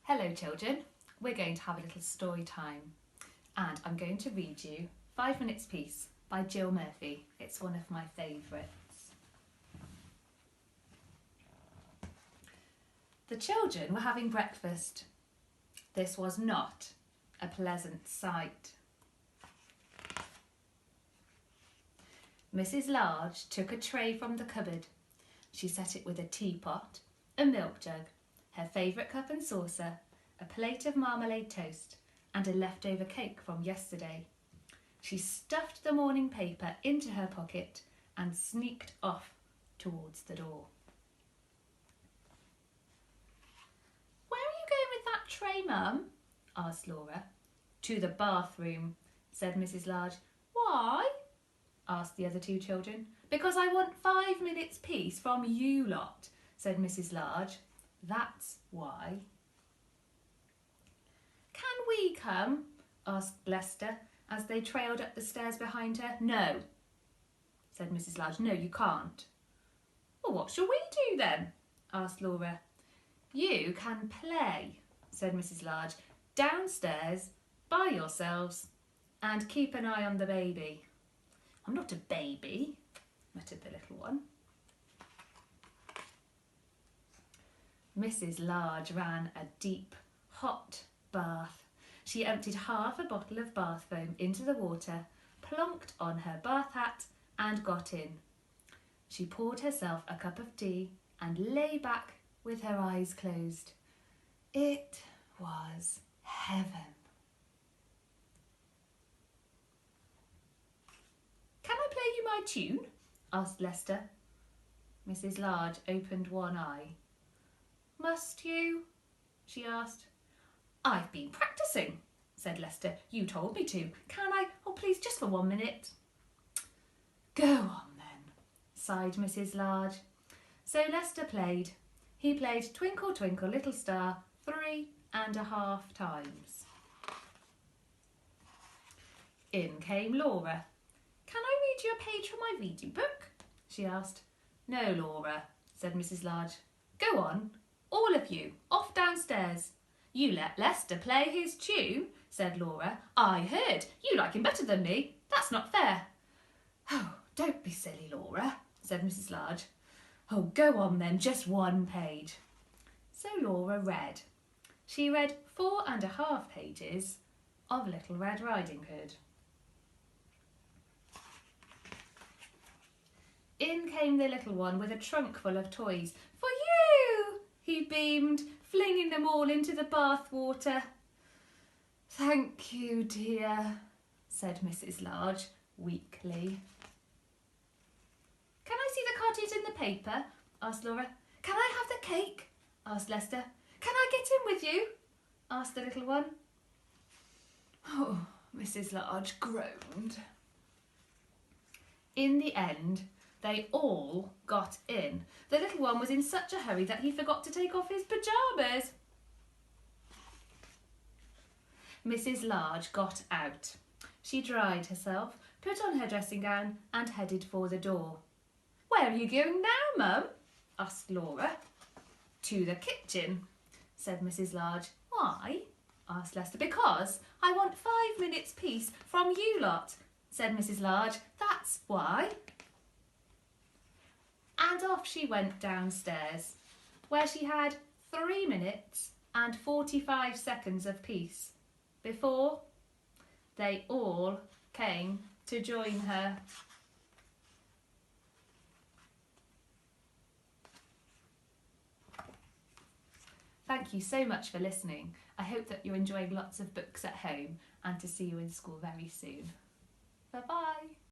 Hello children, we're going to have a little story time and I'm going to read you 5 Minutes Peace by Jill Murphy. It's one of my favourites. The children were having breakfast. This was not a pleasant sight. Mrs. Large took a tray from the cupboard. She set it with a teapot, a milk jug, her favourite cup and saucer, a plate of marmalade toast and a leftover cake from yesterday. She stuffed the morning paper into her pocket and sneaked off towards the door. "Where are you going with that tray, Mum?" asked Laura. "To the bathroom," said Mrs. Large. "Why?" asked the other two children. "Because I want 5 minutes peace from you lot," said Mrs. Large. "That's why." "Can we come?" asked Lester as they trailed up the stairs behind her. "No," said Mrs. Large. "No, you can't." "Well, what shall we do then?" asked Laura. "You can play," said Mrs. Large, "downstairs by yourselves and keep an eye on the baby." "I'm not a baby," muttered the little one. Mrs. Large ran a deep, hot bath. She emptied half a bottle of bath foam into the water, plonked on her bath hat and got in. She poured herself a cup of tea and lay back with her eyes closed. It was heaven. "Can I play you my tune?" asked Lester. Mrs. Large opened one eye. "Must you?" she asked. "I've been practising," said Lester. "You told me to. Can I? Oh, please, just for 1 minute." "Go on then," sighed Mrs. Large. So Lester played. He played Twinkle, Twinkle, Little Star 3.5 times. In came Laura. "Can I read you a page from my reading book?" she asked. "No, Laura," said Mrs. Large. "Go on, all of you, off downstairs." "You let Lester play his tune," said Laura. "I heard. You like him better than me. That's not fair." "Oh, don't be silly, Laura," said Mrs. Large. "Oh, go on then, just 1 page." So Laura read. She read 4.5 pages of Little Red Riding Hood. In came the little one with a trunk full of toys. "For you!" he beamed, flinging them all into the bath water. "Thank you, dear," said Mrs. Large weakly. "Can I see the cartoons in the paper?" asked Laura. "Can I have the cake?" asked Lester. "Can I get in with you?" asked the little one. Oh, Mrs. Large groaned. In the end, they all got in. The little one was in such a hurry that he forgot to take off his pyjamas. Mrs. Large got out. She dried herself, put on her dressing gown and headed for the door. "Where are you going now, Mum?" asked Laura. "To the kitchen," said Mrs. Large. "Why?" asked Lester. "Because I want 5 minutes peace from you lot," said Mrs. Large. "That's why." And off she went downstairs, where she had 3 minutes and 45 seconds of peace before they all came to join her. Thank you so much for listening. I hope that you're enjoying lots of books at home and to see you in school very soon. Bye-bye.